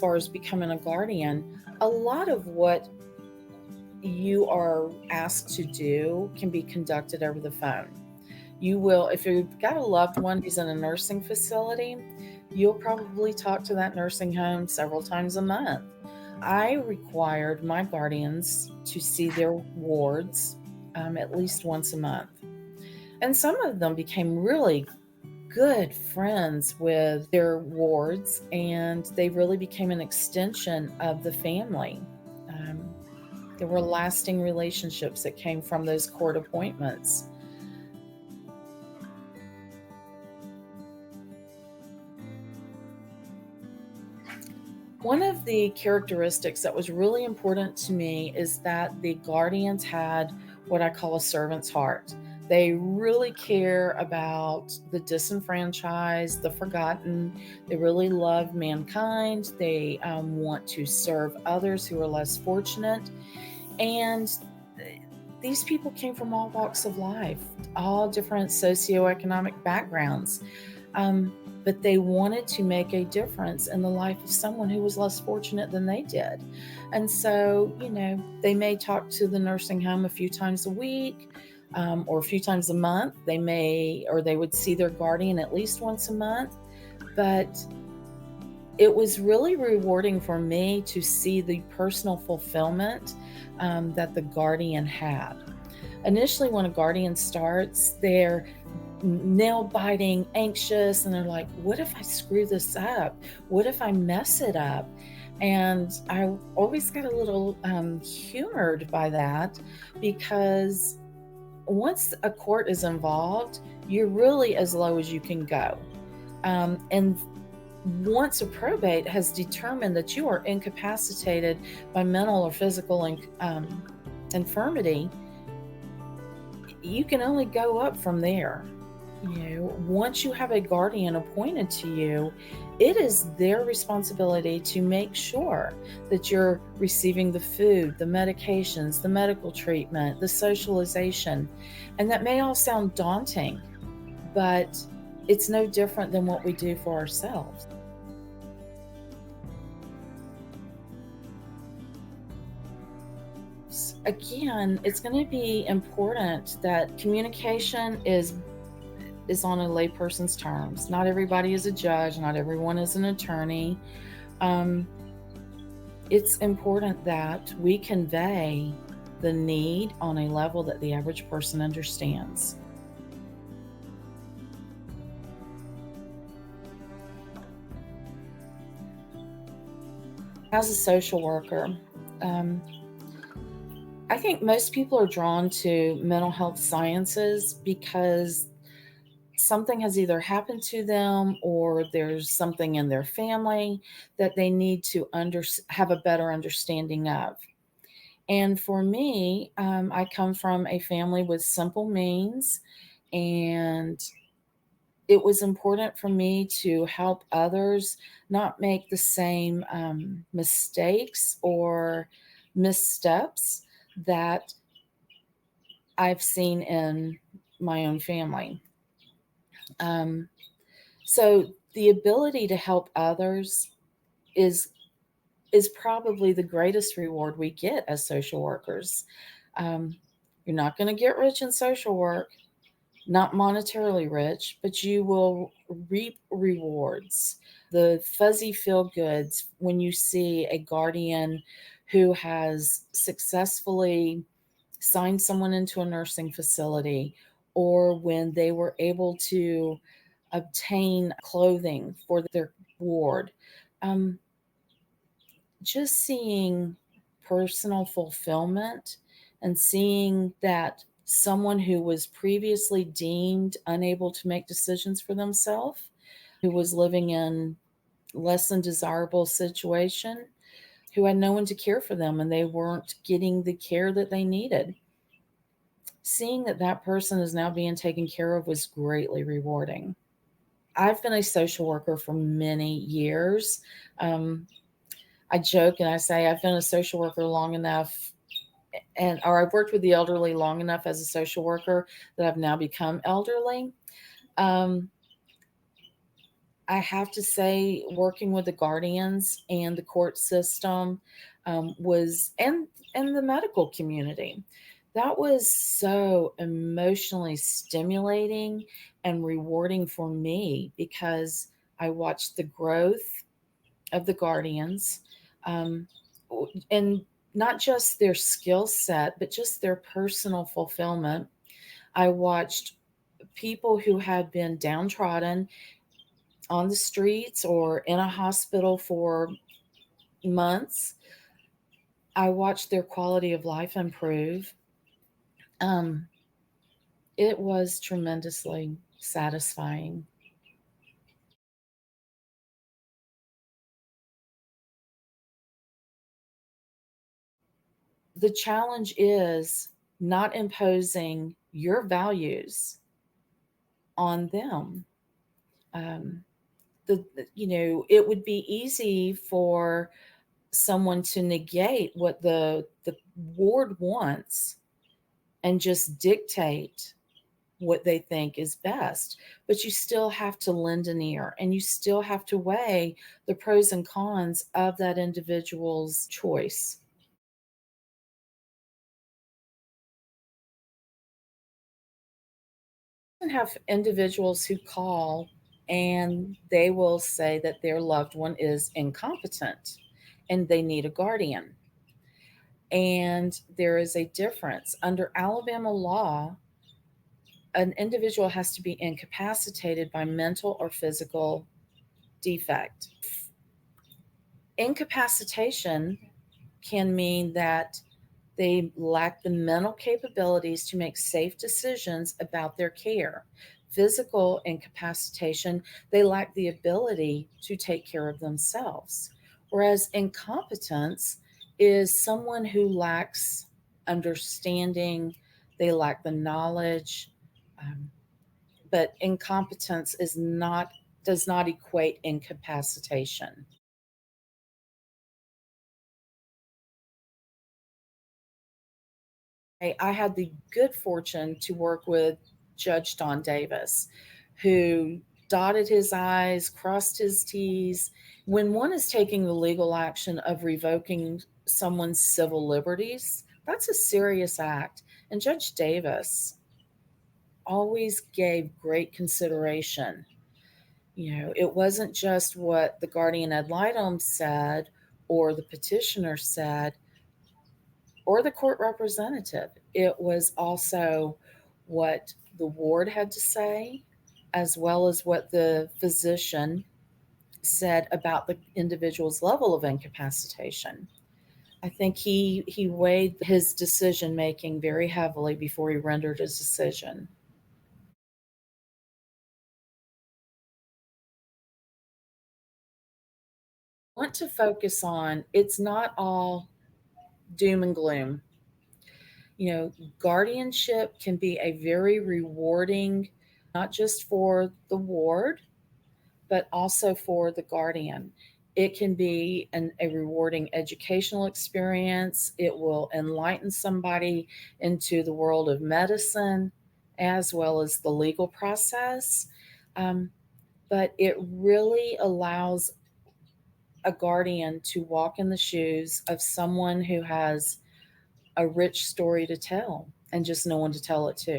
far as becoming a guardian, a lot of what you are asked to do can be conducted over the phone. You will, if you've got a loved one who's in a nursing facility, you'll probably talk to that nursing home several times a month. I required my guardians to see their wards at least once a month. And some of them became really good friends with their wards, and they really became an extension of the family. Um, there were lasting relationships that came from those court appointments. One of the characteristics that was really important to me is that the guardians had what I call a servant's heart. They really care about the disenfranchised, the forgotten. They really love mankind. They want to serve others who are less fortunate. And these people came from all walks of life, all different socioeconomic backgrounds. But they wanted to make a difference in the life of someone who was less fortunate than they did. And so, they may talk to the nursing home a few times a week, or a few times a month. They would see their guardian at least once a month. But it was really rewarding for me to see the personal fulfillment that the guardian had. Initially, when a guardian starts, they're nail biting, anxious, and they're like, what if I screw this up? What if I mess it up? And I always got a little humored by that, because once a court is involved, you're really as low as you can go. And once a probate has determined that you are incapacitated by mental or physical infirmity, you can only go up from there. Once you have a guardian appointed to you, it is their responsibility to make sure that you're receiving the food, the medications, the medical treatment, the socialization. And that may all sound daunting, but it's no different than what we do for ourselves. Again, it's going to be important that communication is on a layperson's terms. Not everybody is a judge. Not everyone is an attorney. It's important that we convey the need on a level that the average person understands. As a social worker, I think most people are drawn to mental health sciences because something has either happened to them or there's something in their family that they need to have a better understanding of. And for me, I come from a family with simple means, and it was important for me to help others not make the same mistakes or missteps that I've seen in my own family. So the ability to help others is probably the greatest reward we get as social workers. You're not going to get rich in social work, not monetarily rich, but you will reap rewards. The fuzzy feel goods when you see a guardian who has successfully signed someone into a nursing facility, or when they were able to obtain clothing for their ward. Just seeing personal fulfillment and seeing that someone who was previously deemed unable to make decisions for themselves, who was living in less than desirable situation, who had no one to care for them and they weren't getting the care that they needed. Seeing that that person is now being taken care of was greatly rewarding. I've been a social worker for many years. I joke and I say I've been a social worker long enough, or I've worked with the elderly long enough as a social worker that I've now become elderly. Um, I have to say, working with the guardians and the court system was, and the medical community, that was so emotionally stimulating and rewarding for me because I watched the growth of the guardians, um, and not just their skill set, but just their personal fulfillment. I watched people who had been downtrodden on the streets or in a hospital for months. I watched their quality of life improve. Um, it was tremendously satisfying. The challenge is not imposing your values on them. Um, it would be easy for someone to negate what the ward wants and just dictate what they think is best. But you still have to lend an ear and you still have to weigh the pros and cons of that individual's choice. And have individuals who call and they will say that their loved one is incompetent and they need a guardian. And there is a difference. Under Alabama law, an individual has to be incapacitated by mental or physical defect. Incapacitation can mean that they lack the mental capabilities to make safe decisions about their care. Physical incapacitation, they lack the ability to take care of themselves. Whereas incompetence is someone who lacks understanding, they lack the knowledge, um, but incompetence is not does not equate incapacitation. I had the good fortune to work with Judge Don Davis, who dotted his I's, crossed his T's. When one is taking the legal action of revoking someone's civil liberties, that's a serious act. And Judge Davis always gave great consideration. It wasn't just what the guardian ad litem said or the petitioner said, or the court representative. It was also what the ward had to say, as well as what the physician said about the individual's level of incapacitation. I think he weighed his decision making very heavily before he rendered his decision. I want to focus on it's not all doom and gloom. Guardianship can be a very rewarding, not just for the ward, but also for the guardian. It can be a rewarding educational experience. It will enlighten somebody into the world of medicine as well as the legal process. Um, but it really allows a guardian to walk in the shoes of someone who has a rich story to tell and just no one to tell it to.